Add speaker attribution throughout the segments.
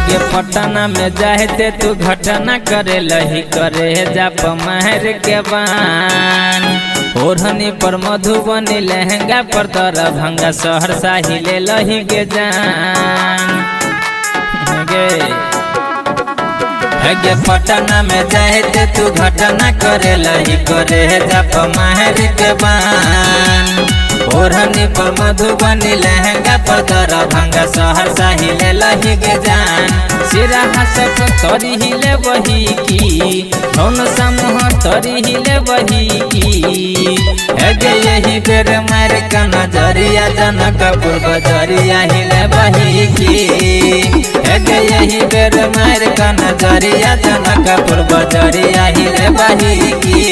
Speaker 1: गे पटना में जाते तू घटना करे लही करे जाप महर के बान ओढ़नी पर मधुबनी लहंगा पर दरभंगा सहरसा हिले लही गे जान गे पटना में जाते तू घटना करे लही करे जाप महर के बान ओढ़नी पर मधुबनी लहंगा पर दरभंगा सहरसा हिले लही गे जान सिरा हसप तोरी हिले वही की धौन समूह तोरी हिले वही की गे यही बेर मार का नजरिया जनकपुर बजरिया हिले वही की गे यही बेर मार का नजरिया जनकपुर बजरिया हिले वही की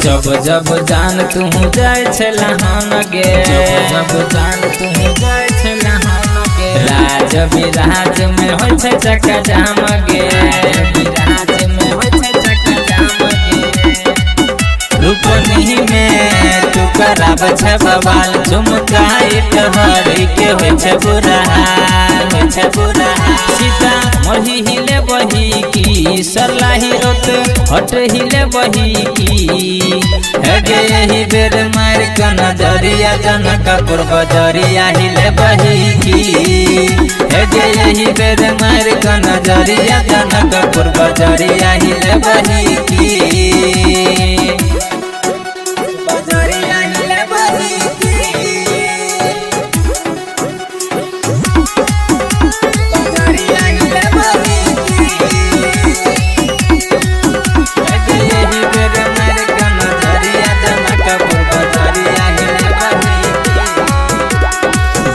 Speaker 1: जब जब जान तू जाय छलहन गे जब जान तू जाय छलहन गे राज विराज में होय छै चक्का जाम गे विराज में होय छै चक्का जाम गे रूपनी में तू कराब छै बवाल झुमका इटहरी के होय छै बुरा होय छै बुरा सीता मही हिले बही की सरलाही रोत हट हिले बही की गे यही बेर मार का नजरिया जनकपुर बजरिया हिले बही की गे यही बेर मार का नजरिया जनकपुर बजरिया हिले बही की बजरिया हिले बही की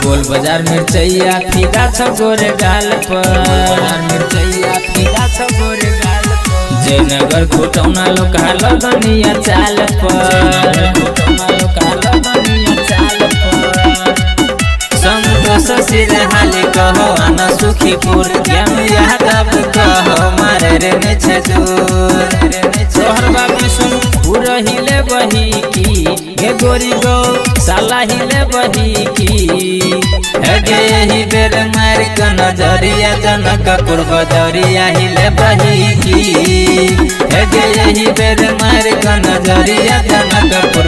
Speaker 1: गोल बाजार मिर्चैया फीदा छ गोरे गाल पर मिर्चैया फीदा छ गोरे गाल पर जयनगर खुटौना लोका लगनिया चाल पर खुटौना लोका लगनिया चाल पर संतोष सिरहाल कहो आना सुखीपुर ज्ञान यादव कहो मारे रे ने छ दूर तोहर बाबू सुन पूरा हिले बही की गे गोरी गो साला हिले बही की गे यही बेर मार का नजरिया जनकपुर बजरिया हिले बही की गे यही बेर मार का नजरिया जनकपुर